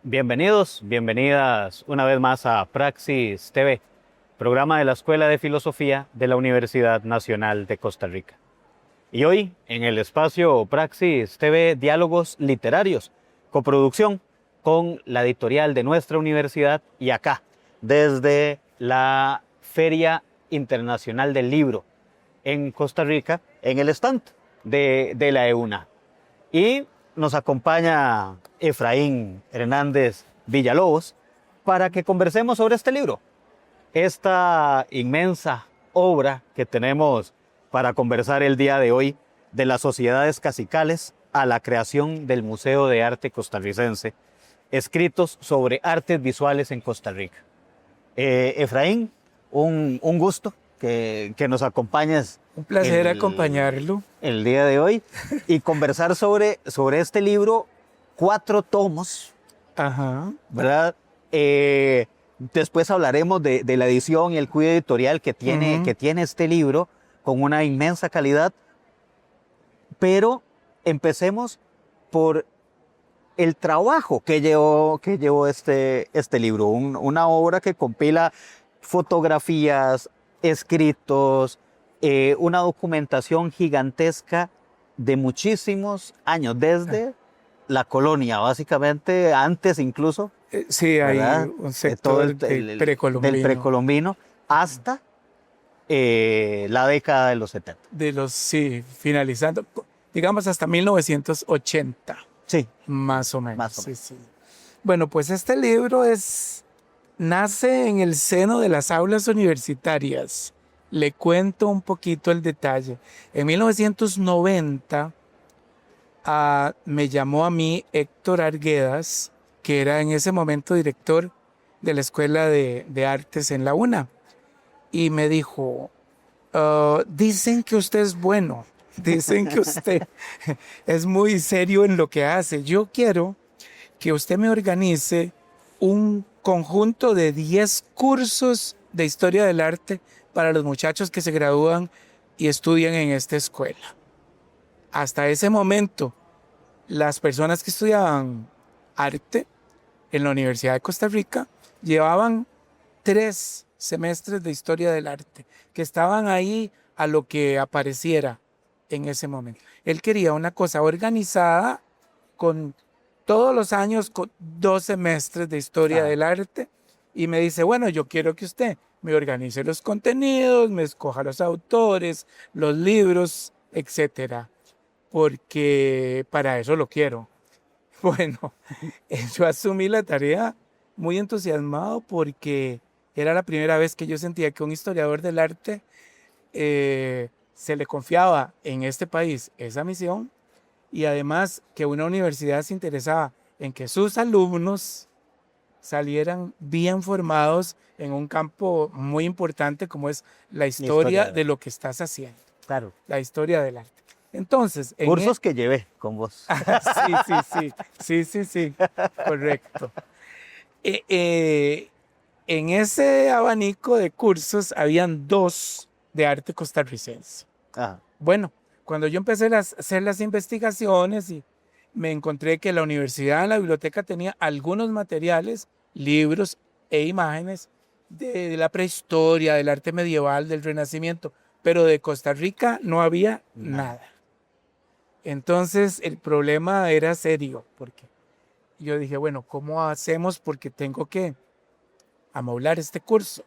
Bienvenidos, bienvenidas una vez más a Praxis TV, programa de la Escuela de Filosofía de la Universidad Nacional de Costa Rica. Y hoy, en el espacio Praxis TV Diálogos Literarios, coproducción con la editorial de nuestra universidad y acá, desde la Feria Internacional del Libro en Costa Rica, en el stand de la EUNA. Y nos acompaña Efraín Hernández Villalobos para que conversemos sobre este libro, esta inmensa obra que tenemos para conversar el día de hoy, de las sociedades cacicales a la creación del Museo de Arte Costarricense, escritos sobre artes visuales en Costa Rica. Efraín, un gusto que nos acompañes. Un placer acompañarlo. El día de hoy y conversar sobre este libro, 4 tomos, Ajá. ¿verdad? Después hablaremos de la edición y el cuidado editorial que tiene este libro con una inmensa calidad, pero empecemos por el trabajo que llevó este libro, una obra que compila fotografías, escritos, una documentación gigantesca de muchísimos años, desde la colonia, básicamente, antes incluso. Sí, hay ¿Verdad? un sector del precolombino hasta la década de los 70. Sí, finalizando, digamos hasta 1980. Sí. Más o menos. Más o menos. Sí. Bueno, pues este libro nace en el seno de las aulas universitarias. Le cuento un poquito el detalle. En 1990 me llamó a mí Héctor Arguedas, que era en ese momento director de la Escuela de Artes en la UNA, y me dijo, dicen que usted es bueno, dicen que usted es muy serio en lo que hace. Yo quiero que usted me organice un conjunto de 10 cursos de historia del arte para los muchachos que se gradúan y estudian en esta escuela. Hasta ese momento, las personas que estudiaban arte en la Universidad de Costa Rica llevaban 3 semestres de historia del arte, que estaban ahí a lo que apareciera en ese momento. Él quería una cosa organizada con todos los años, con 2 semestres de historia del arte, y me dice, bueno, yo quiero que usted me organice los contenidos, me escoja los autores, los libros, etcétera, porque para eso lo quiero. Bueno, yo asumí la tarea muy entusiasmado porque era la primera vez que yo sentía que un historiador del arte se le confiaba en este país esa misión, y además que una universidad se interesaba en que sus alumnos salieran bien formados en un campo muy importante como es la historia de lo que estás haciendo. Claro. La historia del arte. Entonces, cursos que llevé con vos. Sí, correcto. En ese abanico de cursos habían 2 de arte costarricense. Ajá. Bueno, cuando yo empecé a hacer las investigaciones y me encontré que la universidad, en la biblioteca, tenía algunos materiales, libros e imágenes de la prehistoria, del arte medieval, del Renacimiento, pero de Costa Rica no había nada. Entonces el problema era serio, porque yo dije, bueno, ¿cómo hacemos? Porque tengo que amoblar este curso.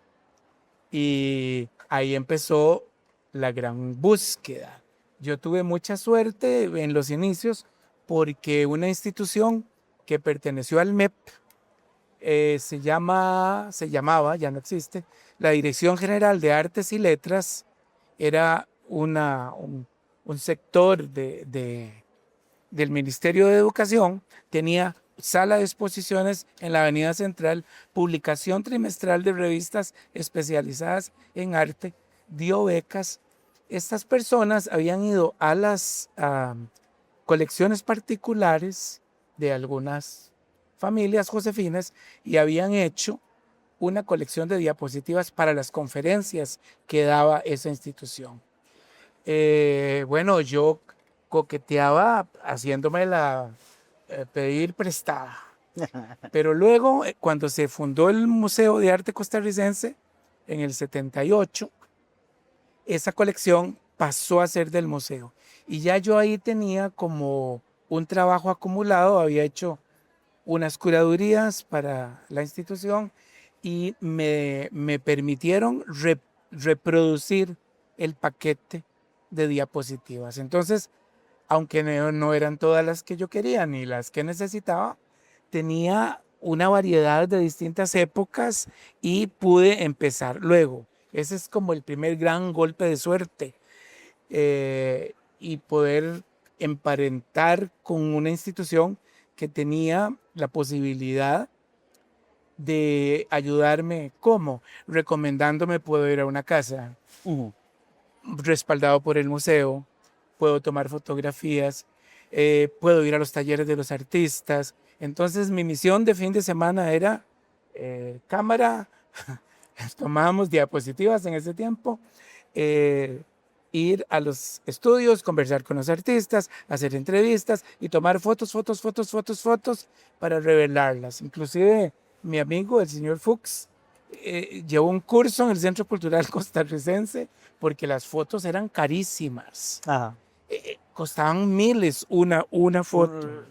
Y ahí empezó la gran búsqueda. Yo tuve mucha suerte en los inicios porque una institución que perteneció al MEP se llamaba, ya no existe, la Dirección General de Artes y Letras. Era un sector del Ministerio de Educación. Tenía sala de exposiciones en la Avenida Central, publicación trimestral de revistas especializadas en arte, dio becas. Estas personas habían ido a las colecciones particulares de algunas familias josefinas y habían hecho una colección de diapositivas para las conferencias que daba esa institución. Bueno, yo coqueteaba haciéndome pedir prestada. Pero luego, cuando se fundó el Museo de Arte Costarricense, en el 78, esa colección pasó a ser del museo. Y ya yo ahí tenía como un trabajo acumulado, había hecho unas curadurías para la institución y me permitieron reproducir el paquete de diapositivas. Entonces, aunque no eran todas las que yo quería ni las que necesitaba, tenía una variedad de distintas épocas y pude empezar luego. Ese es como el primer gran golpe de suerte, y poder emparentar con una institución que tenía la posibilidad de ayudarme. ¿Cómo? Recomendándome puedo ir a una casa, respaldado por el museo, puedo tomar fotografías, puedo ir a los talleres de los artistas. Entonces mi misión de fin de semana era cámara, tomábamos diapositivas en ese tiempo, ir a los estudios, conversar con los artistas, hacer entrevistas y tomar fotos para revelarlas. Inclusive mi amigo, el señor Fuchs, llevó un curso en el Centro Cultural Costarricense porque las fotos eran carísimas. Ajá. Costaban miles una foto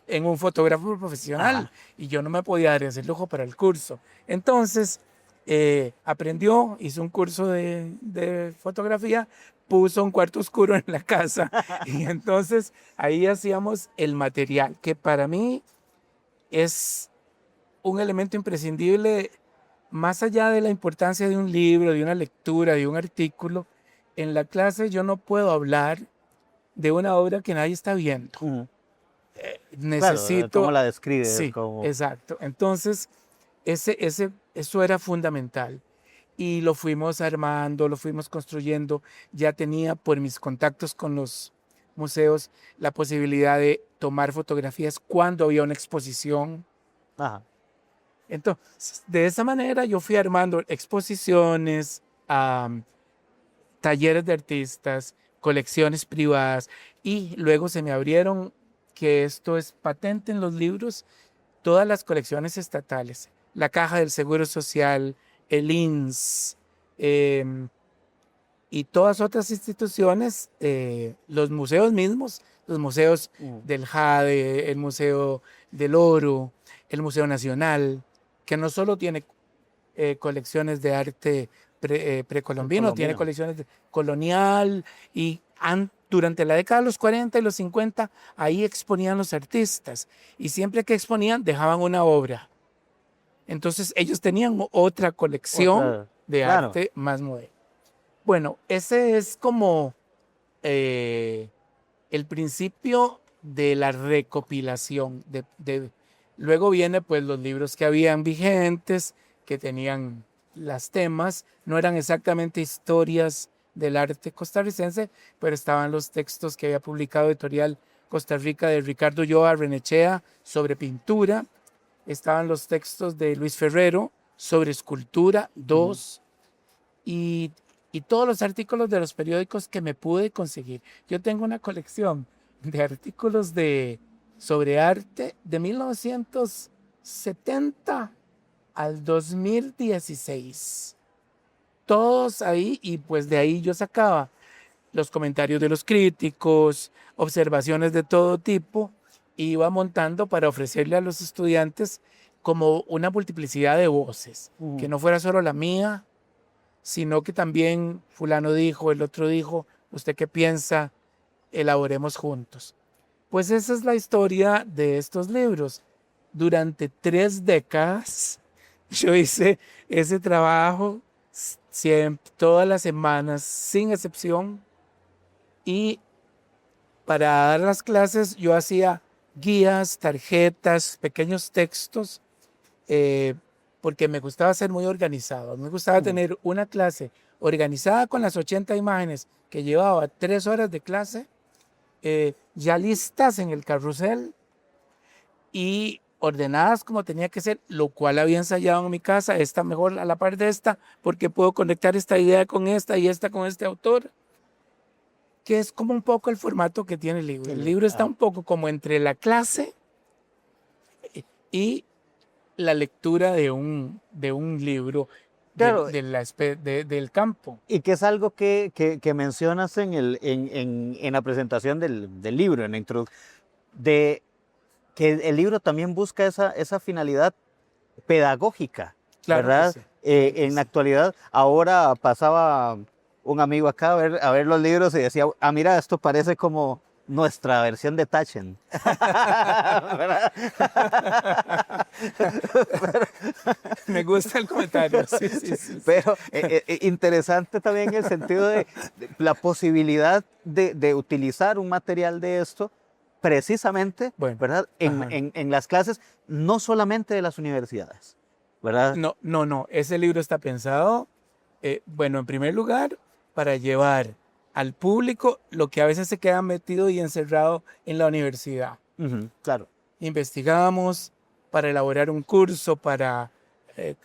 en un fotógrafo profesional. Ajá. Y yo no me podía dar ese lujo para el curso. Entonces aprendió, hizo un curso de fotografía, puso un cuarto oscuro en la casa y entonces ahí hacíamos el material, que para mí es un elemento imprescindible. Más allá de la importancia de un libro, de una lectura, de un artículo, en la clase yo no puedo hablar de una obra que nadie está viendo. Necesito... Claro, ¿cómo la describes? Sí, Como... exacto. Entonces, eso era fundamental. Y lo fuimos armando, lo fuimos construyendo. Ya tenía, por mis contactos con los museos, la posibilidad de tomar fotografías cuando había una exposición. Ajá. Entonces, de esa manera yo fui armando exposiciones, talleres de artistas, colecciones privadas, y luego se me abrieron, que esto es patente en los libros, todas las colecciones estatales, la Caja del Seguro Social, el INS, y todas otras instituciones, los museos mismos, los museos del JADE, el Museo del Oro, el Museo Nacional, que no solo tiene colecciones de arte precolombino, tiene colecciones de colonial, y durante la década de los 40 y los 50 ahí exponían los artistas, y siempre que exponían dejaban una obra. Entonces ellos tenían otra colección de arte más moderna. Bueno, ese es como el principio de la recopilación. Luego viene pues los libros que habían vigentes, que tenían las temas, no eran exactamente historias del arte costarricense, pero estaban los textos que había publicado Editorial Costa Rica de Ricardo Ulloa Renechea sobre pintura, estaban los textos de Luis Ferrero sobre escultura, y todos los artículos de los periódicos que me pude conseguir. Yo tengo una colección de artículos sobre arte de 1970 al 2016. Todos ahí, y pues de ahí yo sacaba los comentarios de los críticos, observaciones de todo tipo, e iba montando para ofrecerle a los estudiantes como una multiplicidad de voces, que no fuera solo la mía, sino que también fulano dijo, el otro dijo, ¿usted qué piensa? Elaboremos juntos. Pues esa es la historia de estos libros. Durante 3 décadas yo hice ese trabajo siempre, todas las semanas, sin excepción, y para dar las clases yo hacía guías, tarjetas, pequeños textos, porque me gustaba ser muy organizado. Me gustaba tener una clase organizada con las 80 imágenes que llevaba 3 horas de clase, ya listas en el carrusel y ordenadas como tenía que ser, lo cual había ensayado en mi casa, esta mejor a la par de esta, porque puedo conectar esta idea con esta y esta con este autor, que es como un poco el formato que tiene el libro. El libro está un poco como entre la clase, y la lectura de un libro Claro. del campo. Y que es algo que mencionas en la presentación del libro, en la introducción, de que el libro también busca esa finalidad pedagógica, Claro que ¿verdad? sí. Claro que En la sí. actualidad, ahora pasaba un amigo acá a ver los libros y decía, mira, esto parece como nuestra versión de Taschen. ¿Verdad? Me gusta el comentario. Sí, sí, sí, sí. Pero interesante también en el sentido de la posibilidad de utilizar un material de esto precisamente, Bueno, ¿verdad? En, ajá. en, en las clases, no solamente de las universidades, ¿verdad? No, no, no. Ese libro está pensado, bueno, en primer lugar, para llevar al público lo que a veces se queda metido y encerrado en la universidad. Ujú, claro. Investigamos para elaborar un curso, para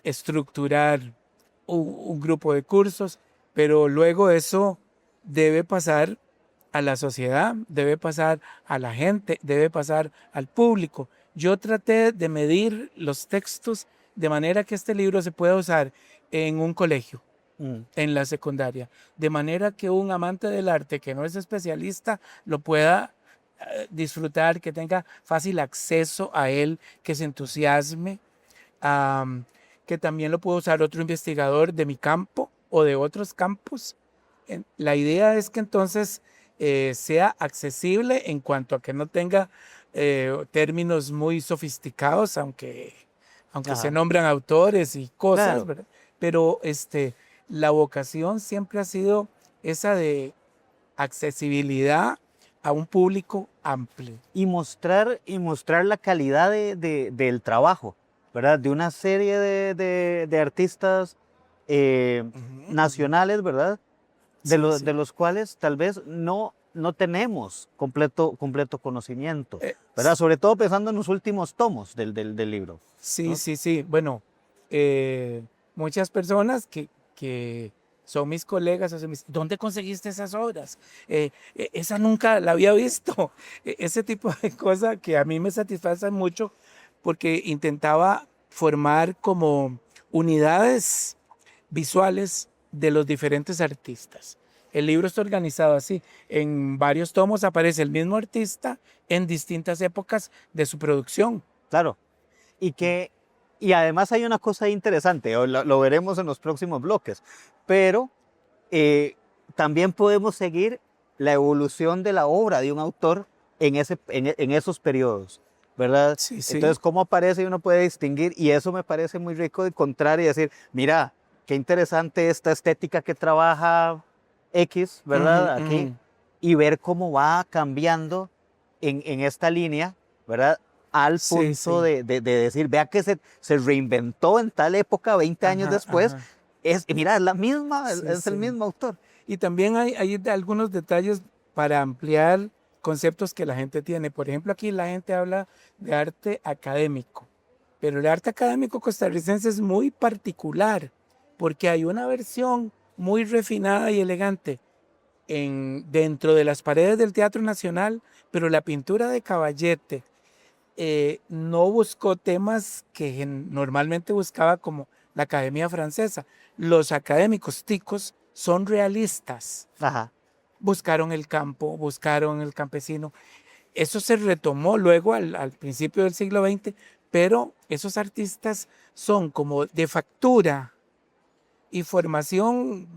estructurar un grupo de cursos, pero luego eso debe pasar a la sociedad, debe pasar a la gente, debe pasar al público. Yo traté de medir los textos de manera que este libro se pueda usar en un colegio, Mm, en la secundaria, de manera que un amante del arte que no es especialista lo pueda disfrutar, que tenga fácil acceso a él, que se entusiasme, am, que también lo pueda usar otro investigador de mi campo o de otros campos. La idea es que entonces sea accesible en cuanto a que no tenga términos muy sofisticados, aunque se ajá, nombran autores y cosas, claro. ¿verdad? Pero la vocación siempre ha sido esa de accesibilidad a un público amplio. Y mostrar la calidad del trabajo, ¿verdad? De una serie de artistas eh, Ujú, ujú. nacionales, ¿verdad? de, Sí, lo- sí. de los cuales tal vez no tenemos completo conocimiento, Eh, ¿verdad? s- Sobre todo pensando en los últimos tomos del libro, sí, ¿no? sí, sí. Bueno, eh, muchas personas que son mis colegas, ¿dónde conseguiste esas obras? Esa nunca la había visto. Ese tipo de cosas que a mí me satisfacen mucho porque intentaba formar como unidades visuales de los diferentes artistas. El libro está organizado así. En varios tomos aparece el mismo artista en distintas épocas de su producción. Claro. Y que, y además hay una cosa interesante, lo veremos en los próximos bloques, pero eh, también podemos seguir la evolución de la obra de un autor en esos periodos, ¿verdad? Sí, sí. Entonces, cómo aparece y uno puede distinguir, y eso me parece muy rico de encontrar y decir, mira, qué interesante esta estética que trabaja X, Ujú, ¿verdad? Aquí, ujú. y ver cómo va cambiando en esta línea, ¿verdad? Al Sí, punto sí. de decir, vea que se reinventó en tal época, 20 años Ajá, después, ajá. mira, es la misma, es Sí, es el sí. mismo autor. Y también hay algunos detalles para ampliar conceptos que la gente tiene. Por ejemplo, aquí la gente habla de arte académico, pero el arte académico costarricense es muy particular porque hay una versión muy refinada y elegante dentro de las paredes del Teatro Nacional, pero la pintura de Caballete no buscó temas que normalmente buscaba como la Academia Francesa. Los académicos ticos son realistas. Ajá. Buscaron el campo, buscaron el campesino. Eso se retomó luego al principio del siglo XX, pero esos artistas son como de factura y formación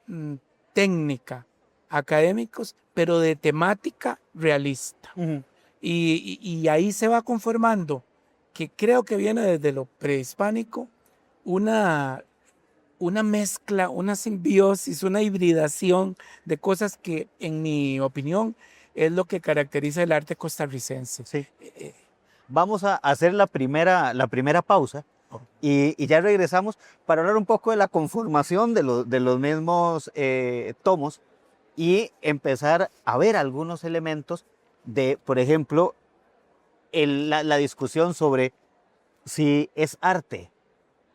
mm, técnica, académicos, pero de temática realista. Ujú. Y ahí se va conformando, que creo que viene desde lo prehispánico, una, una mezcla, una simbiosis, una hibridación de cosas que, en mi opinión, es lo que caracteriza el arte costarricense. Sí. Vamos a hacer la primera pausa Oh, y ya regresamos para hablar un poco de la conformación de los mismos tomos y empezar a ver algunos elementos de, por ejemplo, la discusión sobre si es arte,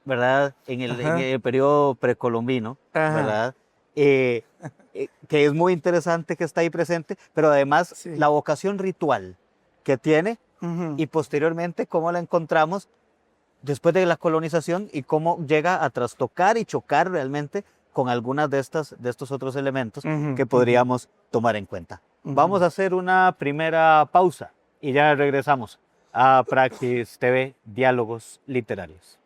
¿verdad? En ajá, el periodo precolombino, ajá, ¿verdad? Eh, que es muy interesante que está ahí presente, pero además la sí, vocación ritual que tiene y posteriormente cómo la encontramos después de la colonización y cómo llega a trastocar y chocar realmente con algunas de estos otros elementos que podríamos tomar en cuenta. Vamos a hacer una primera pausa y ya regresamos a Praxis TV, Diálogos Literarios.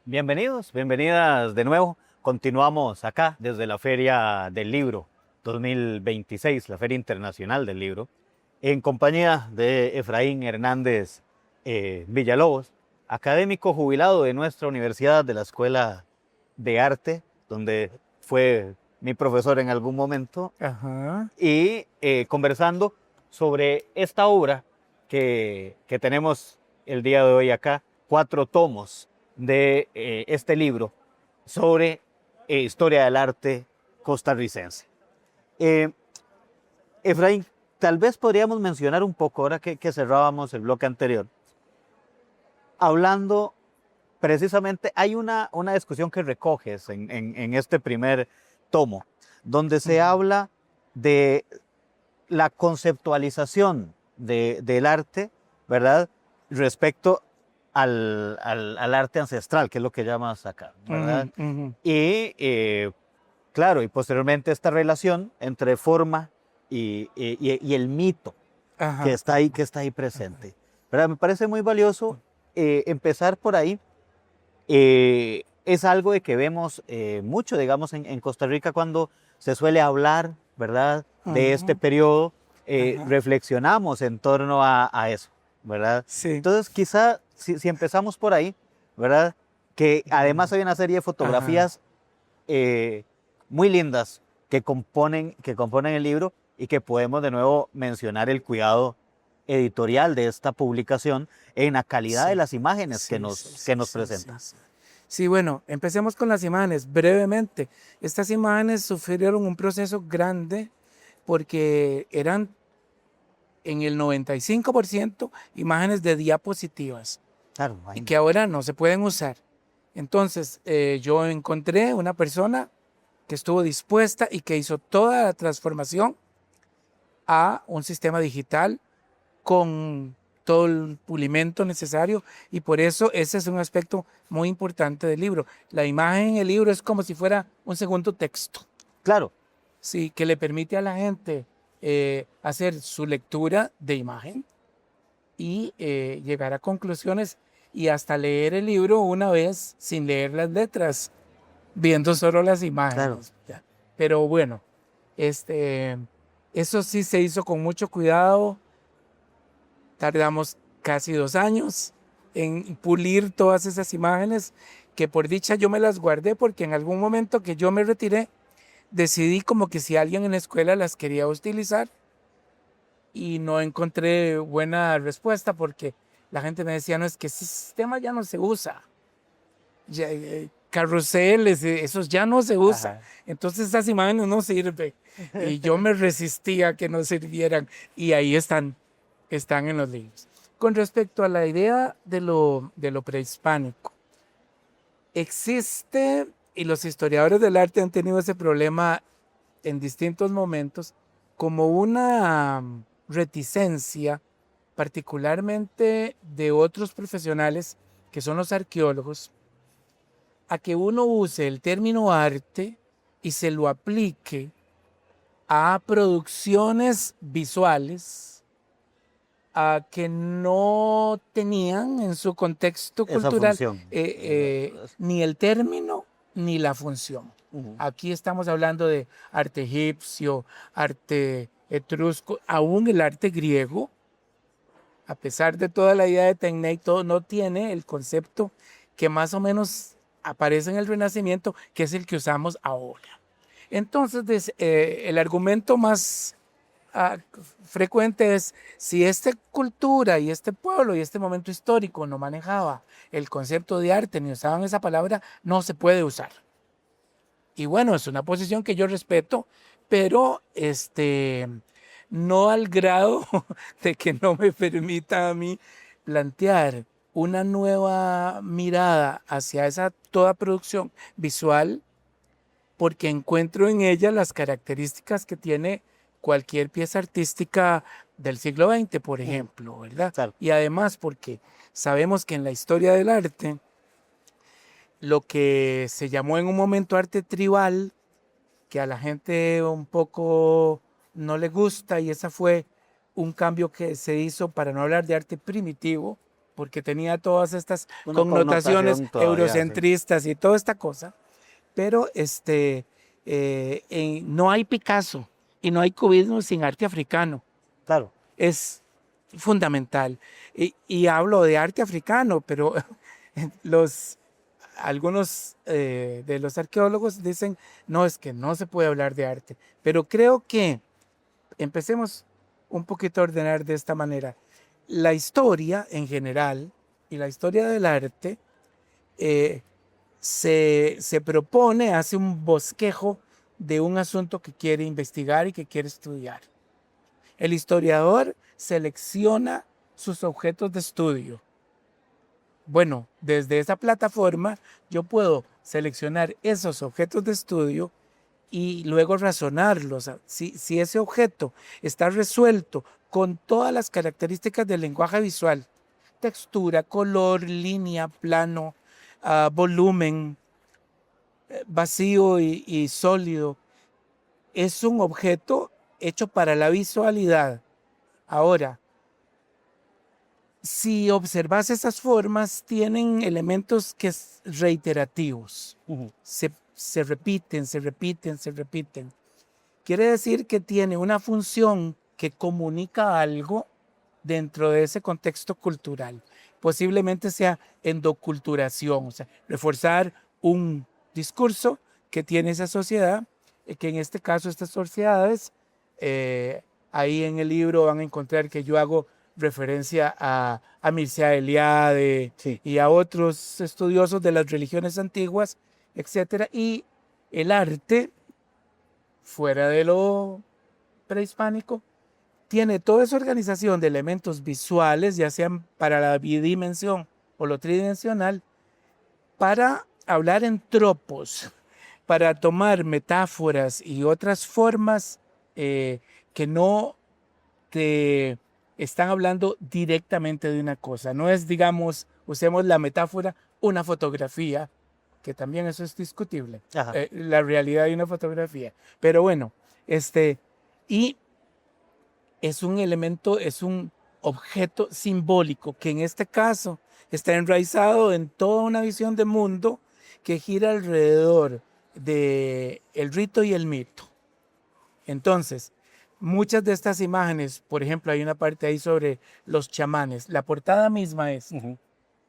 Bienvenidos, bienvenidas de nuevo. Continuamos acá desde la Feria del Libro 2026, la Feria Internacional del Libro, en compañía de Efraín Hernández Villalobos, académico jubilado de nuestra universidad, de la Escuela de Arte, donde fue mi profesor en algún momento, y conversando sobre esta obra que tenemos el día de hoy acá, 4 tomos de este libro sobre historia del arte costarricense. Efraín, tal vez podríamos mencionar un poco, ahora que cerrábamos el bloque anterior, hablando precisamente, hay una discusión que recoges en este primer tomo, donde se habla de la conceptualización del arte, ¿verdad?, respecto al arte ancestral, que es lo que llamas acá, ¿verdad? Y claro, y posteriormente esta relación entre forma y el mito que está ahí presente, ¿verdad? Me parece muy valioso empezar por ahí. Es algo de que vemos mucho, digamos, en Costa Rica cuando se suele hablar, ¿verdad?, de este periodo, reflexionamos en torno a eso, ¿verdad? Sí. Entonces, quizá si empezamos por ahí, ¿verdad?, que además hay una serie de fotografías muy lindas que componen el libro y que podemos de nuevo mencionar el cuidado editorial de esta publicación en la calidad de las imágenes que nos presenta. Sí, bueno, empecemos con las imágenes brevemente. Estas imágenes sufrieron un proceso grande porque eran en el 95% imágenes de diapositivas. Claro, y que ahora no se pueden usar. Entonces, yo encontré una persona que estuvo dispuesta y que hizo toda la transformación a un sistema digital con todo el pulimento necesario, y por eso ese es un aspecto muy importante del libro. La imagen en el libro es como si fuera un segundo texto. Claro. Sí, que le permite a la gente hacer su lectura de imagen y llegar a conclusiones y hasta leer el libro una vez sin leer las letras, viendo solo las imágenes. Claro. Pero bueno, eso sí se hizo con mucho cuidado. Tardamos casi 2 años en pulir todas esas imágenes, que por dicha yo me las guardé porque en algún momento que yo me retiré, decidí como que si alguien en la escuela las quería utilizar, y no encontré buena respuesta porque la gente me decía, no, es que ese sistema ya no se usa. Ya, carruseles, esos ya no se usa. Ajá. Entonces esas imágenes no sirven. Y yo me resistía a que no sirvieran. Y ahí están en los libros. Con respecto a la idea de lo prehispánico, existe, y los historiadores del arte han tenido ese problema en distintos momentos, como una reticencia, particularmente de otros profesionales, que son los arqueólogos, a que uno use el término arte y se lo aplique a producciones visuales que no tenían en su contexto cultural ni el término ni la función. Aquí estamos hablando de arte egipcio, arte etrusco, aún el arte griego, a pesar de toda la idea de Tecne, todo no tiene el concepto que más o menos aparece en el Renacimiento, que es el que usamos ahora. Entonces, el argumento más frecuente es, si esta cultura y este pueblo y este momento histórico no manejaba el concepto de arte ni usaban esa palabra, no se puede usar. Y bueno, es una posición que yo respeto, pero no al grado de que no me permita a mí plantear una nueva mirada hacia esa toda producción visual, porque encuentro en ella las características que tiene cualquier pieza artística del siglo XX, por ejemplo, ¿verdad? Claro. Y además porque sabemos que en la historia del arte, lo que se llamó en un momento arte tribal, que a la gente un poco no le gusta, y esa fue un cambio que se hizo para no hablar de arte primitivo, porque tenía todas estas Una connotaciones connotación todavía, sí. eurocentristas y toda esta cosa, pero no hay Picasso y no hay cubismo sin arte africano. Claro. Es fundamental. Y hablo de arte africano, pero los, algunos de los arqueólogos dicen, no, es que no se puede hablar de arte. Pero creo que empecemos un poquito a ordenar de esta manera. La historia en general y la historia del arte eh, se propone, hace un bosquejo de un asunto que quiere investigar y que quiere estudiar. El historiador selecciona sus objetos de estudio. Bueno, desde esa plataforma yo puedo seleccionar esos objetos de estudio y luego razonarlos. Si ese objeto está resuelto con todas las características del lenguaje visual, textura, color, línea, plano, volumen, vacío y sólido, es un objeto hecho para la visualidad. Ahora, si observas esas formas, tienen elementos que es reiterativos. Se repiten, se repiten, se repiten. Quiere decir que tiene una función que comunica algo dentro de ese contexto cultural. Posiblemente sea endoculturación, o sea, reforzar un discurso que tiene esa sociedad, que en este caso estas sociedades, ahí en el libro van a encontrar que yo hago referencia a Mircea Eliade, Sí. y a otros estudiosos de las religiones antiguas, etcétera. Y el arte, fuera de lo prehispánico, tiene toda esa organización de elementos visuales, ya sean para la bidimensión o lo tridimensional, para hablar en tropos, para tomar metáforas y otras formas que no te están hablando directamente de una cosa. No es, digamos, usemos la metáfora, una fotografía, que también eso es discutible, la realidad de una fotografía. Pero bueno, y es un elemento, es un objeto simbólico que en este caso está enraizado en toda una visión de mundo que gira alrededor de el rito y el mito. Entonces, muchas de estas imágenes, por ejemplo, hay una parte ahí sobre los chamanes. La portada misma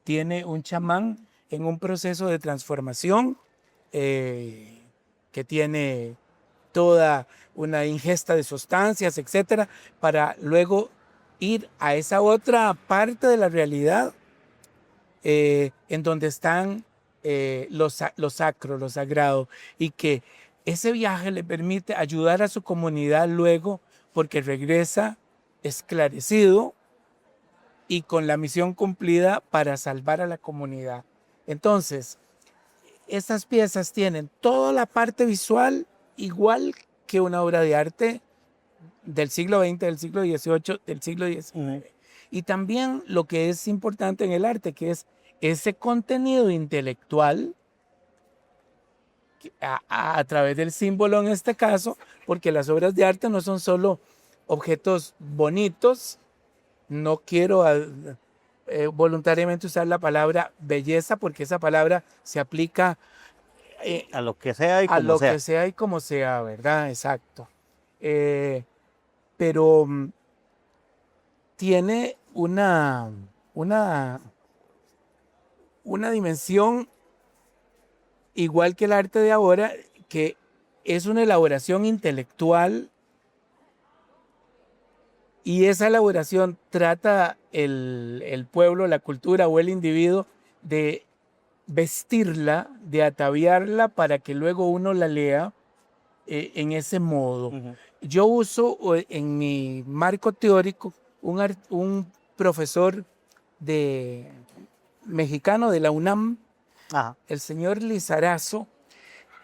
tiene un chamán en un proceso de transformación que tiene toda una ingesta de sustancias, etcétera, para luego ir a esa otra parte de la realidad en donde están lo sacro, lo sagrado, y que ese viaje le permite ayudar a su comunidad luego porque regresa esclarecido y con la misión cumplida para salvar a la comunidad. Entonces, estas piezas tienen toda la parte visual igual que una obra de arte del siglo XX, del siglo XVIII, del siglo XIX. Y también lo que es importante en el arte, que es ese contenido intelectual a través del símbolo en este caso, porque las obras de arte no son solo objetos bonitos. No quiero voluntariamente usar la palabra belleza, porque esa palabra se aplica A lo que sea y a como lo sea. que sea y como sea, ¿verdad? Exacto. Pero tiene una, una dimensión igual que el arte de ahora, que es una elaboración intelectual, y esa elaboración trata el pueblo, la cultura o el individuo de vestirla, de ataviarla para que luego uno la lea en ese modo. Ujú. Yo uso en mi marco teórico un profesor de, mexicano de la UNAM, Ajá. el señor Lizarazo,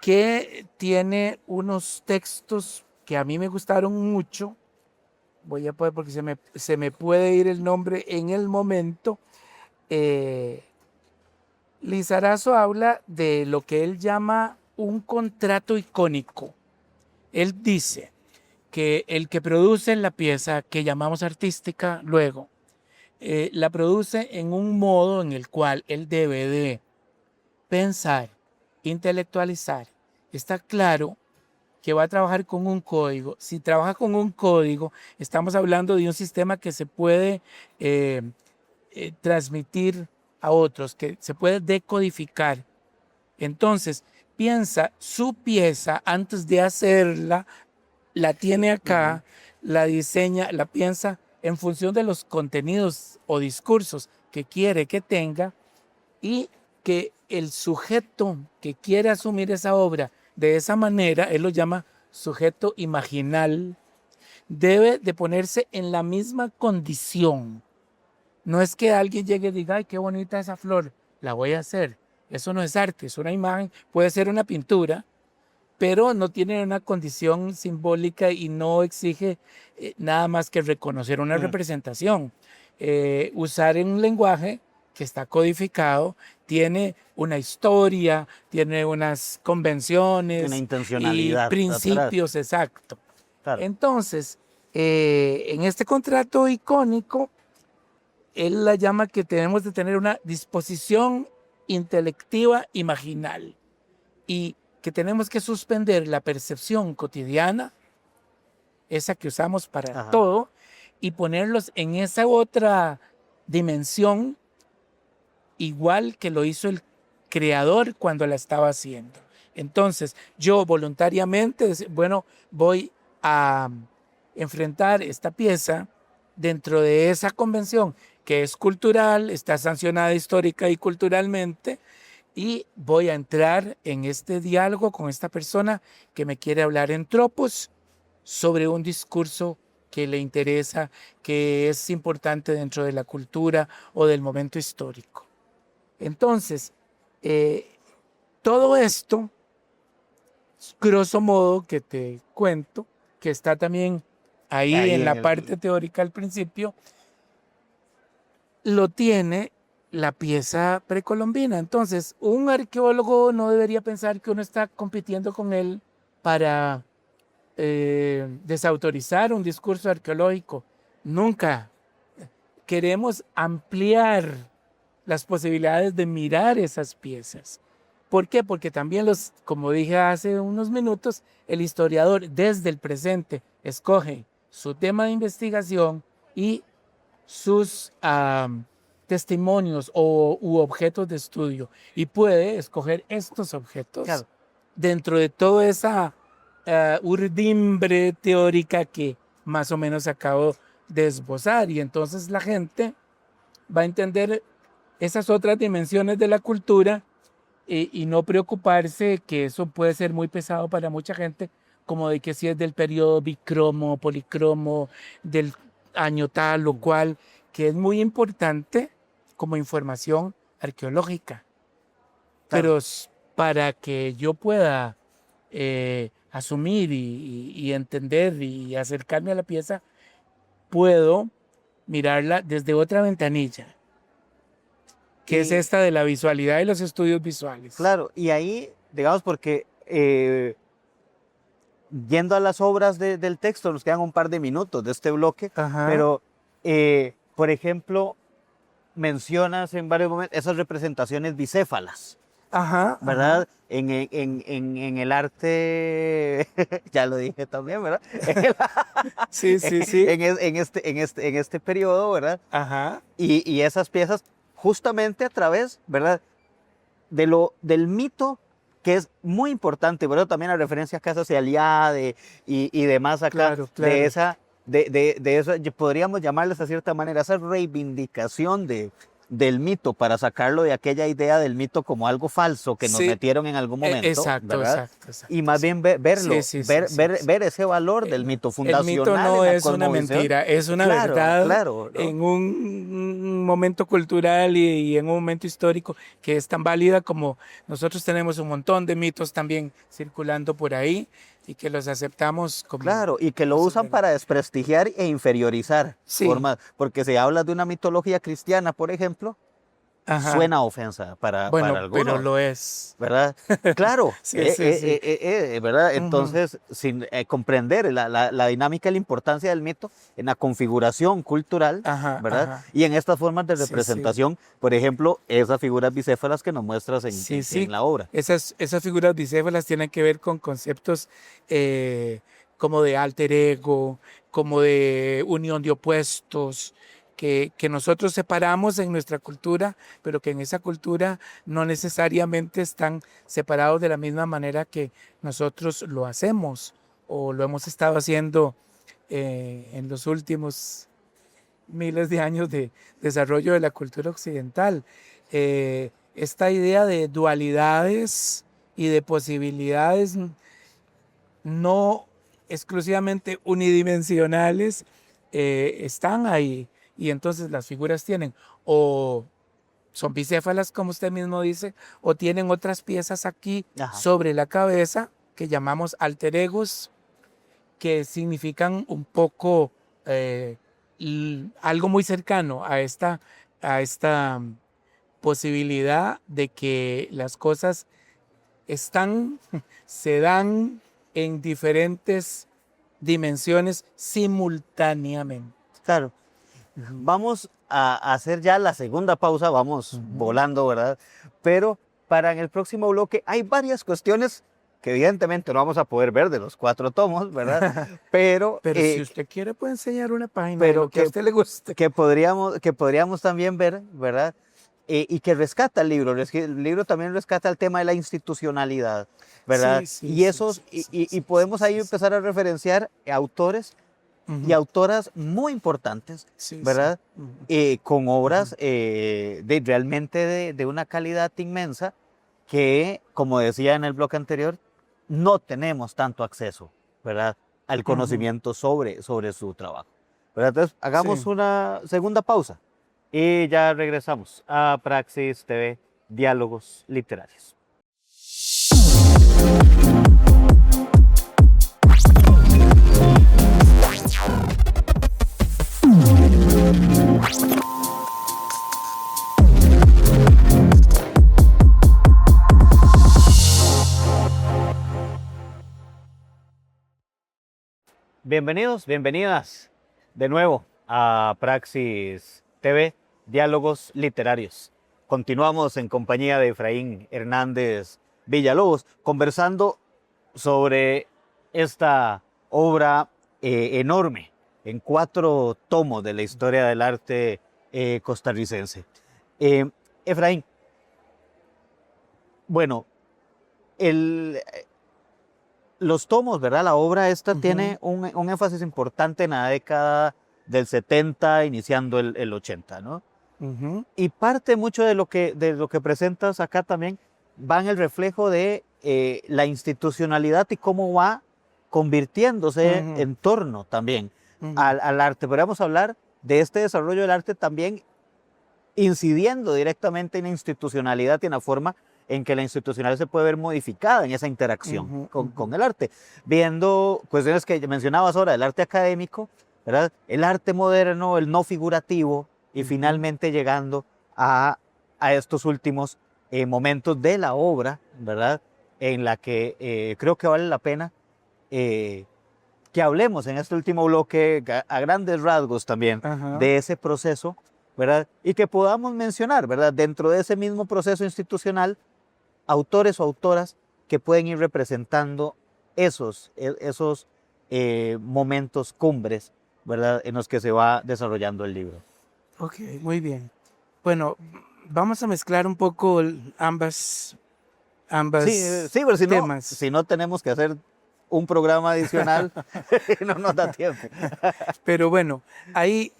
que tiene unos textos que a mí me gustaron mucho. Voy a poder, porque se me puede ir el nombre en el momento. Lizarazo habla de lo que él llama un contrato icónico. Él dice que el que produce la pieza que llamamos artística, luego la produce en un modo en el cual él debe de pensar, intelectualizar. Está claro que va a trabajar con un código. Si trabaja con un código, estamos hablando de un sistema que se puede transmitir a otros, que se puede decodificar. Entonces, piensa su pieza antes de hacerla, la tiene acá, la diseña, la piensa en función de los contenidos o discursos que quiere que tenga, y que el sujeto que quiere asumir esa obra de esa manera, él lo llama sujeto imaginal, debe de ponerse en la misma condición. No es que alguien llegue y diga, ay, qué bonita esa flor, la voy a hacer. Eso no es arte, es una imagen, puede ser una pintura, pero no tiene una condición simbólica y no exige nada más que reconocer una representación. Usar un lenguaje que está codificado, tiene una historia, tiene unas Una convenciones y intencionalidad principios, atrás. exacto. Claro. Entonces, en este contrato icónico, él la llama que tenemos de tener una disposición intelectiva imaginal y que tenemos que suspender la percepción cotidiana, esa que usamos para Ajá. todo, y ponerlos en esa otra dimensión, igual que lo hizo el creador cuando la estaba haciendo. Entonces, yo voluntariamente, bueno, voy a enfrentar esta pieza dentro de esa convención que es cultural, está sancionada histórica y culturalmente, y voy a entrar en este diálogo con esta persona que me quiere hablar en tropos sobre un discurso que le interesa, que es importante dentro de la cultura o del momento histórico. Entonces, todo esto, grosso modo, que te cuento, que está también ahí Ahí en en la el... parte teórica al principio, lo tiene la pieza precolombina. Entonces, un arqueólogo no debería pensar que uno está compitiendo con él para desautorizar un discurso arqueológico. Nunca. Queremos ampliar las posibilidades de mirar esas piezas. ¿Por qué? Porque también como dije hace unos minutos, el historiador desde el presente escoge su tema de investigación y sus testimonios u objetos de estudio, y puede escoger estos objetos Claro. dentro de toda esa urdimbre teórica que más o menos acabo de esbozar, y entonces la gente va a entender esas otras dimensiones de la cultura y no preocuparse que eso puede ser muy pesado para mucha gente, como de que si es del periodo bicromo, policromo, del año tal o cual, que es muy importante como información arqueológica. Claro. Pero para que yo pueda asumir y entender y acercarme a la pieza, puedo mirarla desde otra ventanilla, que es Y esta de la visualidad y los estudios visuales. claro, y ahí, digamos, porque yendo a las obras del texto, nos quedan un par de minutos de este bloque, Ajá, pero, por ejemplo, mencionas en varios momentos esas representaciones bicéfalas, ajá, ajá. ¿verdad? En el arte, ya lo dije también, ¿verdad? Sí, sí, sí. En este periodo, ¿verdad? Ajá. Y esas piezas, justamente a través, ¿verdad? Del mito, que es muy importante, ¿verdad? También la referencia que hace hacia Aliade y demás acá, Claro, de claro. esa, de eso, podríamos llamarles a cierta manera, esa reivindicación del mito para sacarlo de aquella idea del mito como algo falso que nos Sí. metieron en algún momento, Exacto, ¿verdad? exacto. Y más bien verlo, Sí, ver, sí. ver ese valor del mito El mito fundacional no en la es una cosmovisión. mentira, es una Claro, verdad claro, ¿no? en un momento cultural y en un momento histórico que es tan válida como nosotros tenemos un montón de mitos también circulando por ahí y que los aceptamos como... Claro, y que lo usan para desprestigiar e inferiorizar Sí, formas, porque si hablas de una mitología cristiana, por ejemplo, ajá. suena a ofensa para Bueno, pero algunos, lo es. ¿verdad? Claro, Sí, sí, sí. ¿verdad? Ujú. Entonces, sin comprender la dinámica y la importancia del mito en la configuración cultural, Ajá, ¿verdad? ajá. Y en estas formas de Sí, sí. representación, por ejemplo, esas figuras bicéfalas que nos muestras Sí, en sí. la obra. Esas figuras bicéfalas tienen que ver con conceptos eh, como de alter ego, como de unión de opuestos, que nosotros separamos en nuestra cultura, pero que en esa cultura no necesariamente están separados de la misma manera que nosotros lo hacemos o lo hemos estado haciendo en los últimos miles de años de desarrollo de la cultura occidental. Esta idea de dualidades y de posibilidades no exclusivamente unidimensionales están ahí y entonces las figuras tienen o son bicéfalas como usted mismo dice o tienen otras piezas aquí Ajá. sobre la cabeza que llamamos alter egos que significan un poco algo muy cercano a esta posibilidad de que las cosas están, se dan en diferentes dimensiones simultáneamente. Claro. Vamos a hacer ya la segunda pausa, vamos volando, ¿verdad? Pero para en el próximo bloque hay varias cuestiones que evidentemente no vamos a poder ver de los 4 tomos, ¿verdad? Pero, Pero si usted quiere puede enseñar una página de pero lo que a usted le guste. que podríamos también ver, ¿verdad? Y que rescata el libro. El libro también rescata el tema de la institucionalidad, ¿verdad? Sí, sí, Y sí, esos, sí, sí, y sí, podemos ahí sí, sí. empezar a referenciar autores y Ujú. autoras muy importantes, Sí, sí. ¿verdad? Ujú. Con obras realmente de una calidad inmensa que, como decía en el bloque anterior, no tenemos tanto acceso, ¿verdad? Al Ujú. conocimiento sobre su trabajo, ¿verdad? Entonces, hagamos Sí. una segunda pausa y ya regresamos a Praxis TV, Diálogos Literarios. Bienvenidos, bienvenidas de nuevo a Praxis TV, Diálogos Literarios. Continuamos en compañía de Efraín Hernández Villalobos, conversando sobre esta obra enorme, en 4 tomos de la historia del arte costarricense. Efraín, bueno, el, los tomos, ¿verdad? La obra esta Ujú. tiene un énfasis importante en la década del 70, iniciando el 80, ¿no? Ujú. Y parte mucho de lo que presentas acá también va en el reflejo de la institucionalidad y cómo va convirtiéndose Ujú. en torno también Ujú. al arte. Podríamos hablar de este desarrollo del arte también incidiendo directamente en la institucionalidad y en la forma en que la institucionalidad se puede ver modificada en esa interacción Ujú. con el arte. Viendo cuestiones que mencionabas ahora, el arte académico, ¿verdad? El arte moderno, el no figurativo, y Ujú. finalmente llegando a estos últimos momentos de la obra, ¿verdad? En la que creo que vale la pena que hablemos en este último bloque a grandes rasgos también Ajá. de ese proceso, ¿verdad? Y que podamos mencionar, ¿verdad? Dentro de ese mismo proceso institucional, autores o autoras que pueden ir representando esos momentos cumbres, ¿verdad? En los que se va desarrollando el libro. Ok, muy bien. Bueno, vamos a mezclar un poco Sí, ambas sí, pero temas. si no tenemos que hacer un programa adicional y no nos da tiempo. Pero bueno, ahí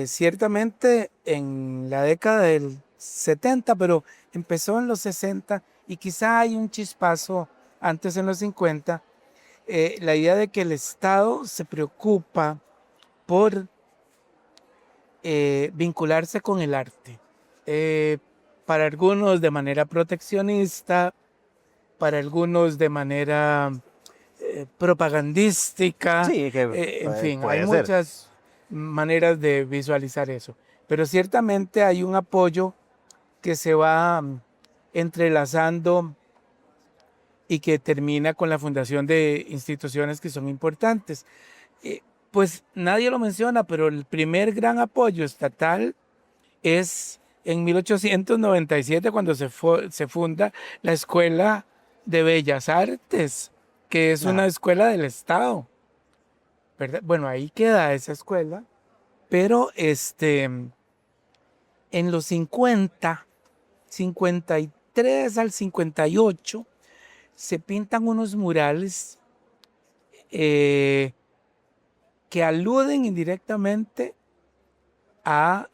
ciertamente en la década del 70, pero empezó en los 60 y quizá hay un chispazo antes en los 50, la idea de que el Estado se preocupa por vincularse con el arte. Para algunos de manera proteccionista, para algunos de manera propagandística, Sí, que en fin, hay puede ser. muchas maneras de visualizar eso. Pero ciertamente hay un apoyo que se va entrelazando y que termina con la fundación de instituciones que son importantes. Pues nadie lo menciona, pero el primer gran apoyo estatal es en 1897 cuando se funda la Escuela de Bellas Artes, que es una Ajá. escuela del Estado, ¿verdad? Bueno, ahí queda esa escuela, pero en los 53 al 58, se pintan unos murales eh, que aluden indirectamente a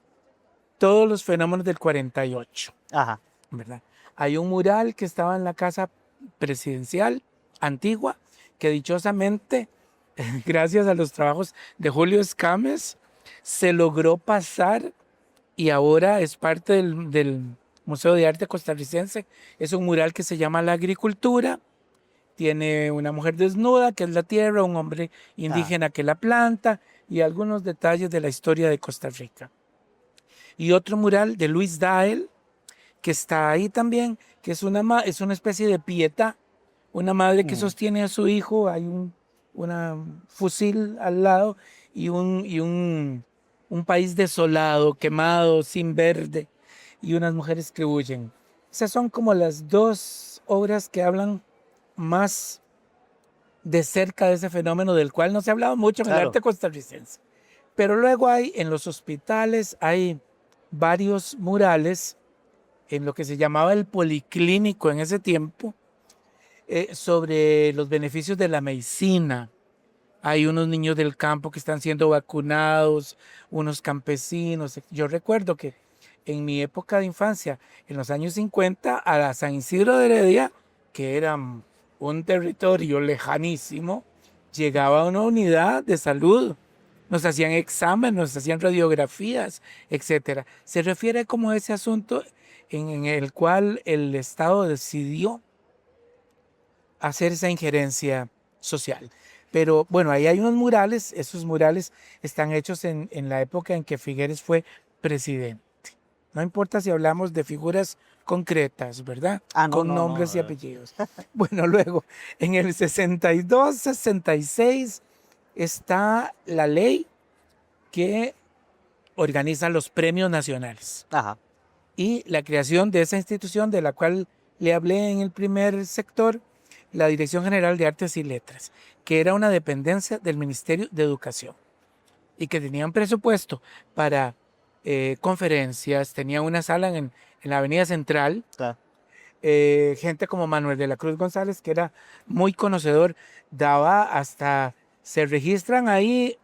todos los fenómenos del 48, Ajá. ¿verdad? Hay un mural que estaba en la casa presidencial antigua, que dichosamente, gracias a los trabajos de Julio Escames, se logró pasar y ahora es parte del Museo de Arte Costarricense. Es un mural que se llama La Agricultura. Tiene una mujer desnuda, que es la tierra, un hombre Ah, indígena, que es la planta, y algunos detalles de la historia de Costa Rica. Y otro mural de Luis Dael, que está ahí también, que es una especie de pieta, una madre que mm, sostiene a su hijo, hay una fusil al lado un país desolado, quemado, sin verde, y unas mujeres que huyen. Esas son como las dos obras que hablan más de cerca de ese fenómeno del cual no se ha hablado mucho en el claro. arte costarricense. Pero luego hay en los hospitales, hay varios murales en lo que se llamaba el policlínico en ese tiempo, sobre los beneficios de la medicina. Hay unos niños del campo que están siendo vacunados, unos campesinos. Yo recuerdo que en mi época de infancia, en los años 50, a la San Isidro de Heredia, que era un territorio lejanísimo, llegaba una unidad de salud. Nos hacían exámenes, nos hacían radiografías, etcétera. Se refiere como a ese asunto en el cual el Estado decidió hacer esa injerencia social. Pero bueno, ahí hay unos murales, esos murales están hechos en la época en que Figueres fue presidente. No importa si hablamos de figuras concretas, ¿verdad? Ah, no, Con no, nombres y no. apellidos. Bueno, luego, en el 62, 66 está la ley que organiza los premios nacionales Ajá. y la creación de esa institución de la cual le hablé en el primer sector, la Dirección General de Artes y Letras, que era una dependencia del Ministerio de Educación y que tenía un presupuesto para conferencias, tenía una sala en la Avenida Central, Claro. gente como Manuel de la Cruz González, que era muy conocedor, daba hasta, se registran ahí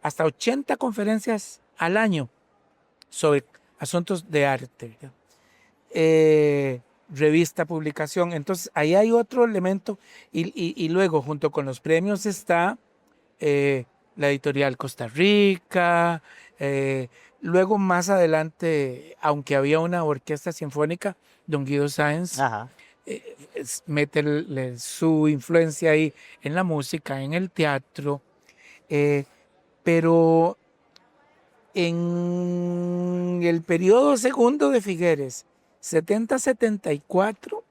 hasta 80 conferencias al año sobre asuntos de arte. Revista, publicación. Entonces, ahí hay otro elemento y luego junto con los premios está la editorial Costa Rica, luego más adelante, aunque había una orquesta sinfónica, don Guido Sáenz Ajá. mete su influencia ahí en la música, en el teatro, pero en el periodo segundo de Figueres, 70-74,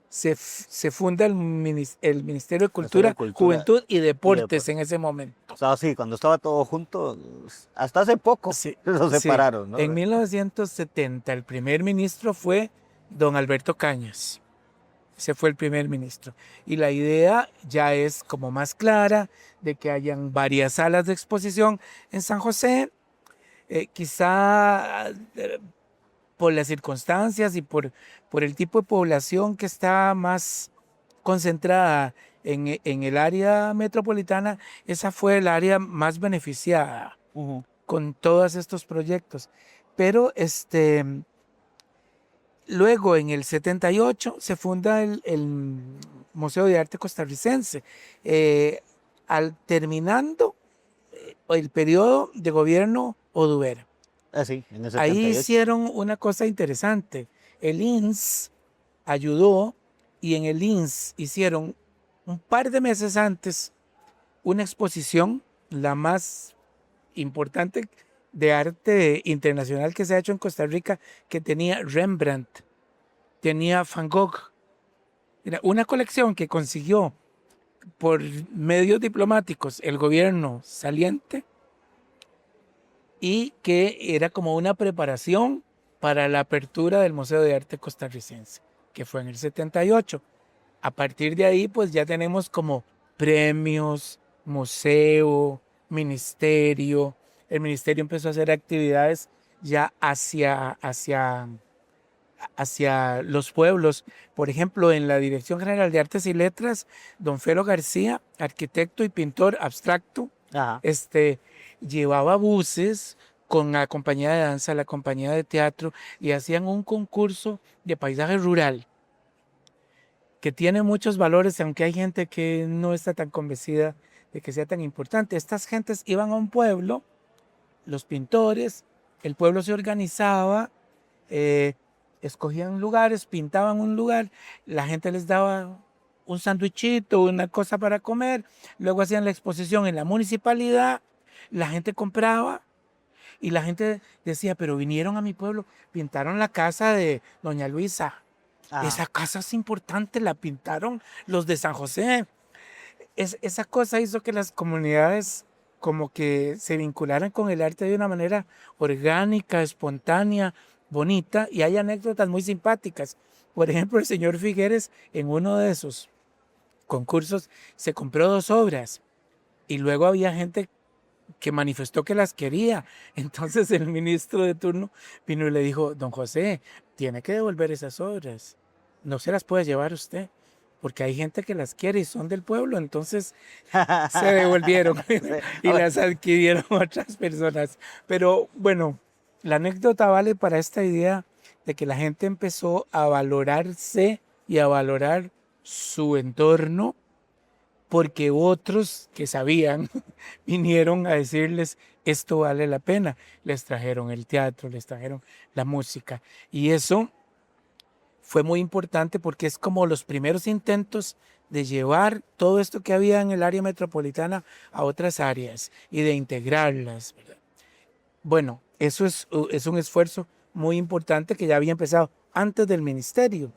se funda el Ministerio de Ministerio de Cultura, Cultura Juventud y y Deportes Deporte. en ese momento. O sea, sí, cuando estaba todo junto, hasta hace poco Sí, lo sí. separaron, En ¿no? 1970 el primer ministro fue don Alberto Cañas. Ese fue el primer ministro. Y la idea ya es como más clara de que hayan varias salas de exposición en San José. Quizá por las circunstancias y por el tipo de población que está más concentrada en el área metropolitana, esa fue el área más beneficiada Ujú. con todos estos proyectos. Pero luego en el 78 se funda el Museo de Arte Costarricense. Terminando el periodo de gobierno Oduber. Sí, en el Ahí 78. hicieron una cosa interesante. El INS ayudó y en el INS hicieron un par de meses antes una exposición, la más importante de arte internacional que se ha hecho en Costa Rica, que tenía Rembrandt, tenía Van Gogh. Era una colección que consiguió por medios diplomáticos el gobierno saliente y que era como una preparación para la apertura del Museo de Arte Costarricense, que fue en el 78. A partir de ahí, pues ya tenemos como premios, museo, ministerio. El ministerio empezó a hacer actividades ya hacia los pueblos. Por ejemplo, en la Dirección General de Artes y Letras, don Felo García, arquitecto y pintor abstracto, Ajá. llevaba buses con la compañía de danza, la compañía de teatro, y hacían un concurso de paisaje rural que tiene muchos valores, aunque hay gente que no está tan convencida de que sea tan importante. Estas gentes iban a un pueblo, los pintores, el pueblo se organizaba, eh, escogían lugares, pintaban un lugar, la gente les daba un sandwichito, una cosa para comer, luego hacían la exposición en la municipalidad, la gente compraba y la gente decía, pero vinieron a mi pueblo, pintaron la casa de doña Luisa. Ajá. Esa casa es importante, la pintaron los de San José. Esa cosa hizo que las comunidades como que se vincularan con el arte de una manera orgánica, espontánea, bonita, y hay anécdotas muy simpáticas. Por ejemplo, el señor Figueres en uno de esos concursos se compró 2 obras y luego había gente que manifestó que las quería. Entonces el ministro de turno vino y le dijo, don José, tiene que devolver esas obras, no se las puede llevar usted, porque hay gente que las quiere y son del pueblo, entonces se devolvieron Sí. y las adquirieron otras personas. Pero bueno, la anécdota vale para esta idea de que la gente empezó a valorarse y a valorar su entorno porque otros que sabían vinieron a decirles esto vale la pena. Les trajeron el teatro, les trajeron la música y eso fue muy importante porque es como los primeros intentos de llevar todo esto que había en el área metropolitana a otras áreas y de integrarlas, ¿verdad? Bueno, eso es un esfuerzo muy importante que ya había empezado antes del ministerio.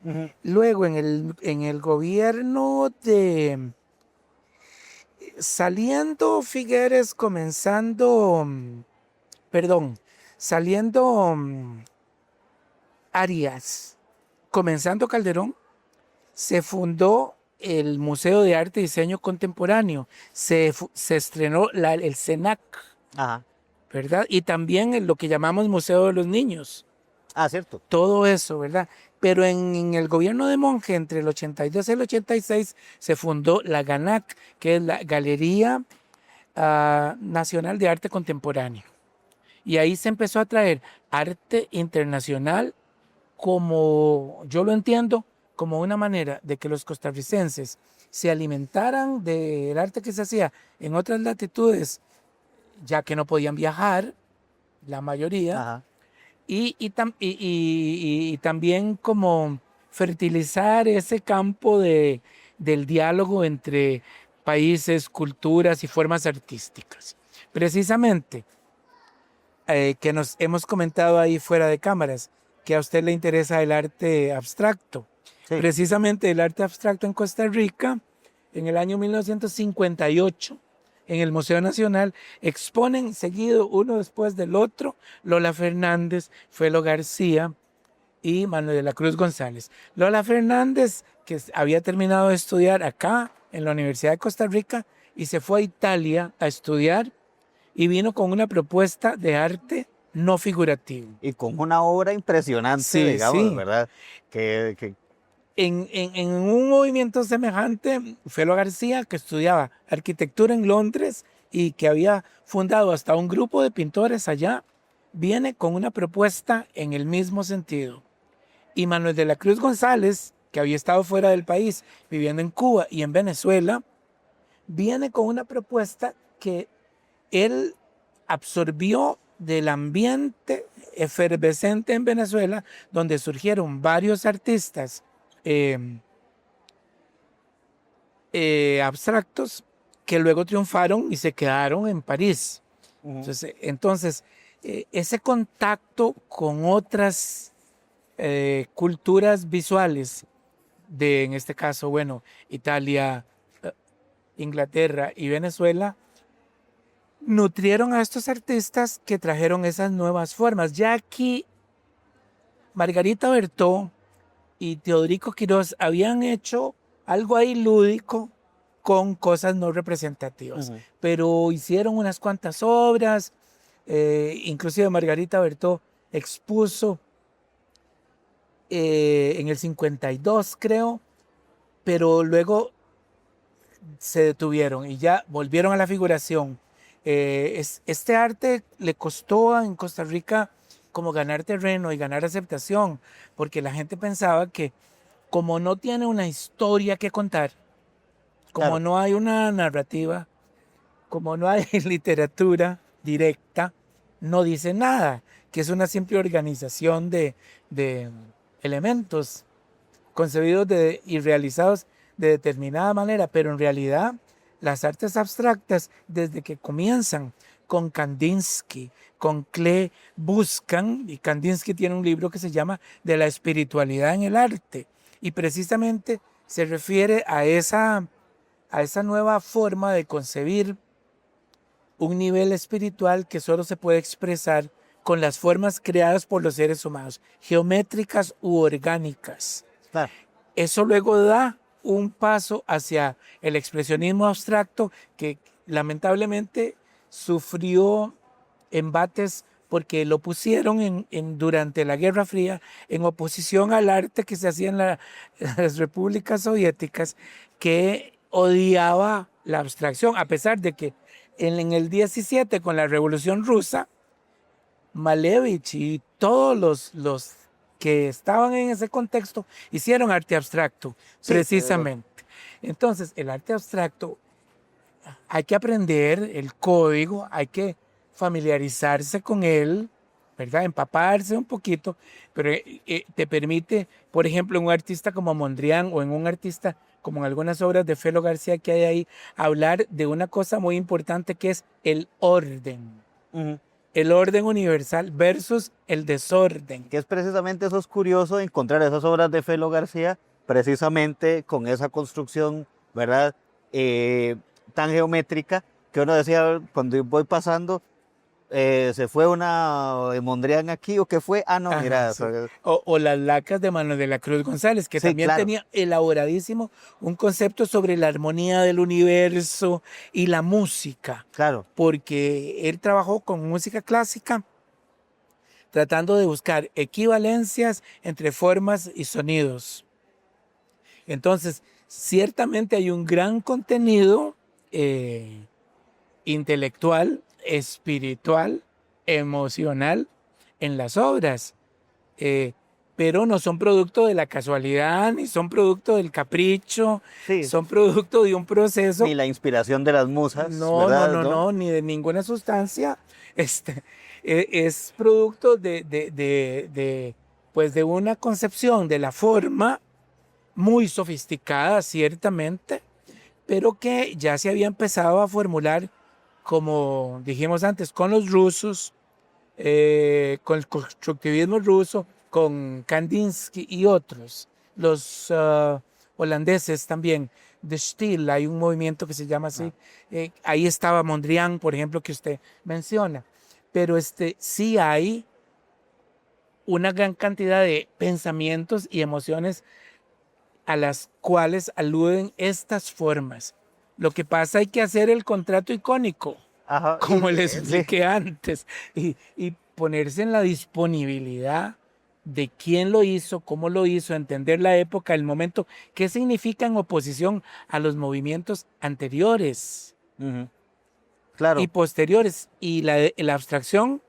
Ujú. Luego en el gobierno de saliendo Figueres, comenzando, perdón, saliendo Arias, comenzando Calderón, se fundó el Museo de Arte y Diseño Contemporáneo, se estrenó el CENAC, Ajá. ¿verdad? Y también lo que llamamos Museo de los Niños, Ah, cierto. todo eso, ¿verdad? Pero en el gobierno de Monge, entre el 82 y el 86, se fundó la GANAC, que es la Galería Nacional de Arte Contemporáneo. Y ahí se empezó a traer arte internacional como, yo lo entiendo, como una manera de que los costarricenses se alimentaran del arte que se hacía en otras latitudes, ya que no podían viajar, la mayoría, Ajá. y también como fertilizar ese campo del diálogo entre países, culturas y formas artísticas. Precisamente, que nos hemos comentado ahí fuera de cámaras, que a usted le interesa el arte abstracto. Sí. Precisamente el arte abstracto en Costa Rica, en el año 1958, en el Museo Nacional, exponen seguido uno después del otro Lola Fernández, Felo García y Manuel de la Cruz González. Lola Fernández, que había terminado de estudiar acá en la Universidad de Costa Rica y se fue a Italia a estudiar y vino con una propuesta de arte no figurativo. Y con una obra impresionante, Sí, digamos, sí. ¿verdad? Que en un movimiento semejante, Felo García, que estudiaba arquitectura en Londres y que había fundado hasta un grupo de pintores allá, viene con una propuesta en el mismo sentido. Y Manuel de la Cruz González, que había estado fuera del país, viviendo en Cuba y en Venezuela, viene con una propuesta que él absorbió del ambiente efervescente en Venezuela, donde surgieron varios artistas abstractos que luego triunfaron y se quedaron en París. Entonces, ese contacto con otras culturas visuales de, en este caso, bueno, Italia, Inglaterra y Venezuela, nutrieron a estos artistas que trajeron esas nuevas formas. Ya aquí, Margarita Bertó y Teodorico Quirós habían hecho algo ahí lúdico con cosas no representativas, pero hicieron unas cuantas obras, inclusive Margarita Bertó expuso en el 52, creo, pero luego se detuvieron y ya volvieron a la figuración. Este arte le costó en Costa Rica como ganar terreno y ganar aceptación, porque la gente pensaba que como no tiene una historia que contar, como Claro. no hay una narrativa, como no hay literatura directa, no dice nada, que es una simple organización de elementos concebidos y realizados de determinada manera, pero en realidad las artes abstractas, desde que comienzan con Kandinsky, con Klee, buscan, y Kandinsky tiene un libro que se llama De la espiritualidad en el arte, y precisamente se refiere a esa nueva forma de concebir un nivel espiritual que solo se puede expresar con las formas creadas por los seres humanos, geométricas u orgánicas. Claro. Eso luego da un paso hacia el expresionismo abstracto que lamentablemente sufrió embates porque lo pusieron durante la Guerra Fría en oposición al arte que se hacía en las repúblicas soviéticas, que odiaba la abstracción, a pesar de que en el 17 con la Revolución Rusa, Malevich y todos los que estaban en ese contexto hicieron arte abstracto, Sí, precisamente. Entonces, el arte abstracto hay que aprender el código, hay que familiarizarse con él, ¿verdad? Empaparse un poquito, pero te permite, por ejemplo, en un artista como Mondrian o en un artista como en algunas obras de Felo García que hay ahí, hablar de una cosa muy importante que es el orden. El orden universal versus el desorden. Que es precisamente eso, es curioso encontrar esas obras de Felo García precisamente con esa construcción, ¿verdad? Tan geométrica que uno decía cuando voy pasando, se fue una Mondrian aquí o qué fue, no, Ajá, mira, sí. O las lacas de Manuel de la Cruz González, que sí, también claro. tenía elaboradísimo un concepto sobre la armonía del universo y la música, Claro. porque él trabajó con música clásica, tratando de buscar equivalencias entre formas y sonidos. Entonces, ciertamente hay un gran contenido intelectual, espiritual, emocional en las obras, pero no son producto de la casualidad, ni son producto del capricho, Sí. son producto de un proceso. Ni la inspiración de las musas, No, ¿verdad? no, ni de ninguna sustancia. Es producto pues de una concepción de la forma muy sofisticada, ciertamente, pero que ya se había empezado a formular, como dijimos antes, con los rusos, con el constructivismo ruso, con Kandinsky y otros, los holandeses también, de Stil, hay un movimiento que se llama así, ahí estaba Mondrian, por ejemplo, que usted menciona, pero sí hay una gran cantidad de pensamientos y emociones a las cuales aluden estas formas. Lo que pasa hay que hacer el contrato icónico, Ajá, como les sí. expliqué antes, y ponerse en la disponibilidad de quién lo hizo, cómo lo hizo, entender la época, el momento, qué significa en oposición a los movimientos anteriores Ujú. y Claro, posteriores. Y la abstracción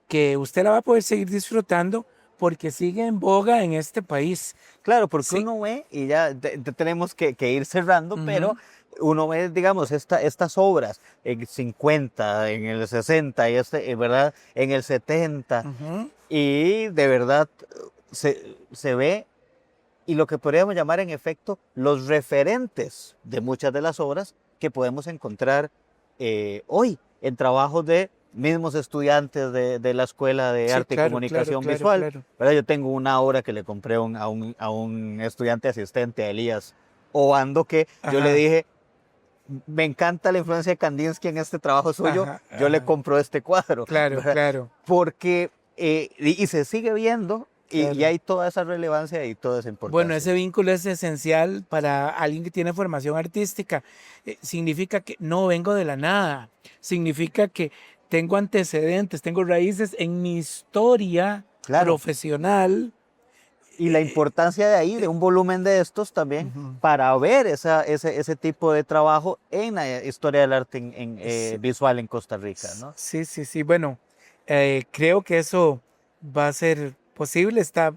que usted la va a poder seguir disfrutando porque sigue en boga en este país. claro, porque Sí. uno ve, y ya tenemos que ir cerrando, pero Ujú, uno ve, digamos, estas obras en el 50, en el 60, y ¿verdad? En el 70, ujú. y de verdad se ve, y lo que podríamos llamar en efecto los referentes de muchas de las obras que podemos encontrar hoy en trabajos de mismos estudiantes de la Escuela de Sí, Arte y claro, claro, Comunicación claro, Visual. claro. ¿Verdad? Yo tengo una obra que le compré a un estudiante asistente, a Elías Obando, que yo le Ajá, dije, me encanta la influencia de Kandinsky en este trabajo suyo, ajá, yo le ajá. compro este cuadro, Claro, ¿verdad? claro, Porque, y se sigue viendo, y claro. hay toda esa relevancia y toda esa Bueno, importancia. ese vínculo es esencial para alguien que tiene formación artística. Significa que no vengo de la nada. Significa que tengo antecedentes, tengo raíces en mi historia Claro, profesional. y la Eh, importancia de ahí, de un volumen de estos también, ujú. para ver ese tipo de trabajo en la historia del arte Sí, visual en Costa Rica, ¿no? sí, sí, sí. Bueno, creo que eso va a ser posible. Está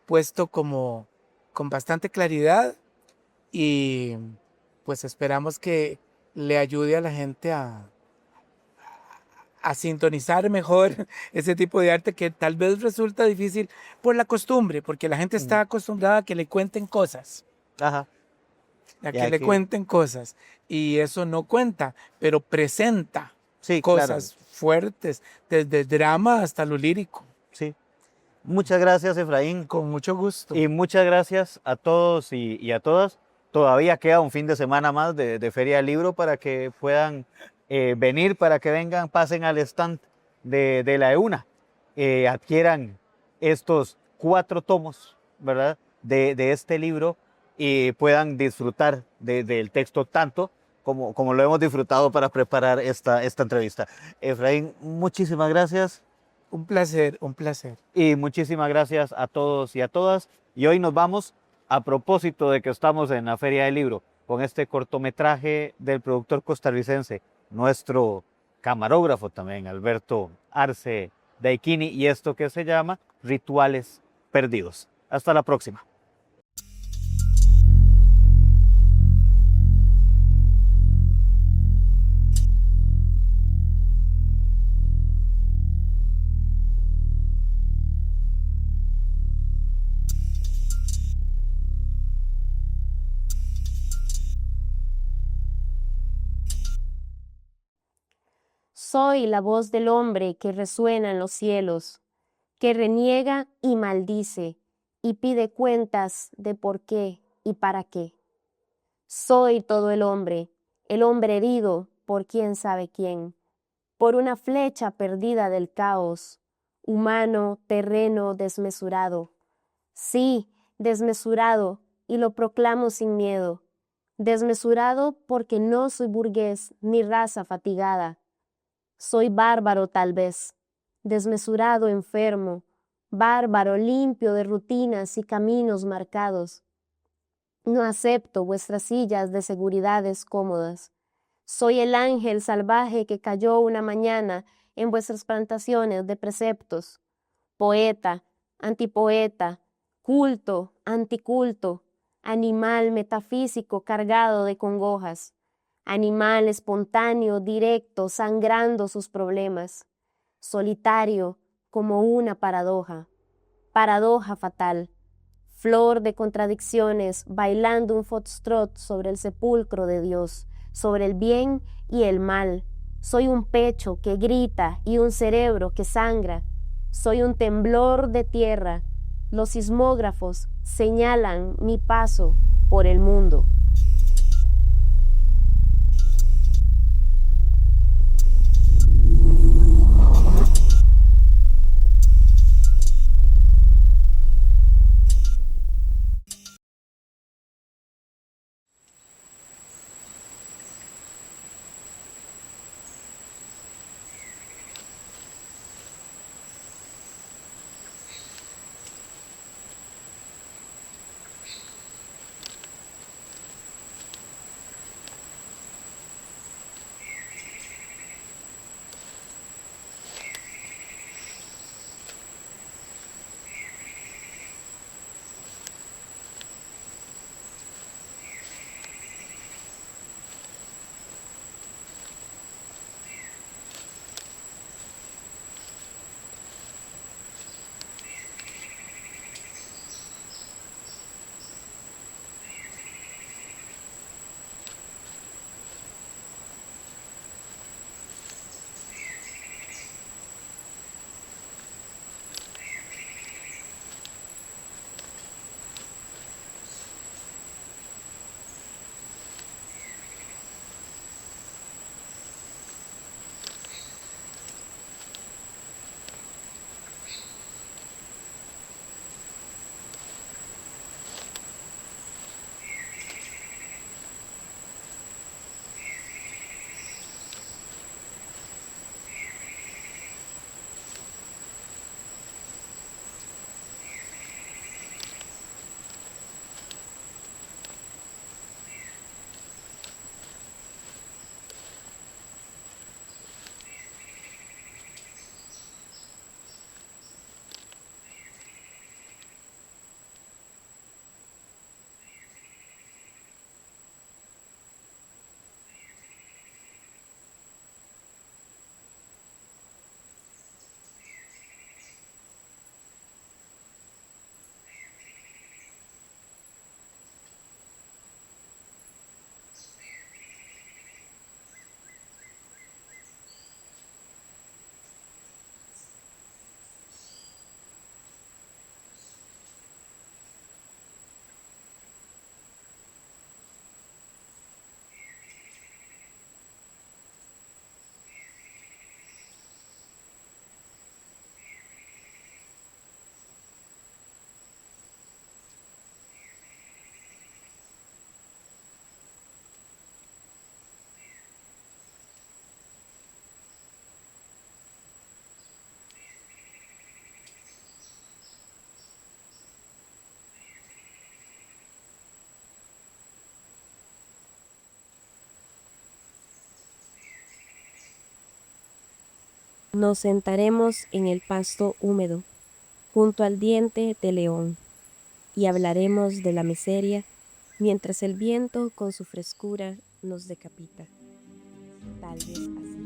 puesto como con bastante claridad y pues esperamos que le ayude a la gente a sintonizar mejor ese tipo de arte que tal vez resulta difícil por la costumbre, porque la gente Ujú. está acostumbrada a que le cuenten cosas, Ajá, a y que hay le que, cuenten cosas, y eso no cuenta, pero presenta sí, claro, cosas fuertes, desde drama hasta lo lírico, sí. Muchas gracias, Efraín, con mucho gusto. y muchas gracias a todos y a todas. Todavía queda un fin de semana más de Feria del Libro para que puedan venir, para que vengan, pasen al stand de la EUNA, adquieran estos 4 tomos, ¿verdad? De este libro y puedan disfrutar del texto tanto como lo hemos disfrutado para preparar esta entrevista. Efraín, muchísimas gracias. Un placer, un placer. Y muchísimas gracias a todos y a todas. Y hoy nos vamos, a propósito de que estamos en la Feria del Libro, con este cortometraje del productor costarricense, nuestro camarógrafo también, Alberto Arce Daikini, y esto que se llama Rituales Perdidos. Hasta la próxima. Soy la voz del hombre que resuena en los cielos, que reniega y maldice y pide cuentas de por qué y para qué. Soy todo el hombre herido por quién sabe quién, por una flecha perdida del caos, humano, terreno, desmesurado. Sí, desmesurado, y lo proclamo sin miedo. Desmesurado porque no soy burgués ni raza fatigada. Soy bárbaro tal vez, desmesurado, enfermo, bárbaro, limpio de rutinas y caminos marcados. No acepto vuestras sillas de seguridades cómodas. Soy el ángel salvaje que cayó una mañana en vuestras plantaciones de preceptos. Poeta, antipoeta, culto, anticulto, animal metafísico cargado de congojas, animal espontáneo, directo, sangrando sus problemas, solitario como una paradoja, paradoja fatal, flor de contradicciones, bailando un foxtrot sobre el sepulcro de Dios, sobre el bien y el mal. Soy un pecho que grita y un cerebro que sangra. Soy un temblor de tierra. Los sismógrafos señalan mi paso por el mundo. Nos sentaremos en el pasto húmedo, junto al diente de león, y hablaremos de la miseria, mientras el viento con su frescura nos decapita. Tal vez así.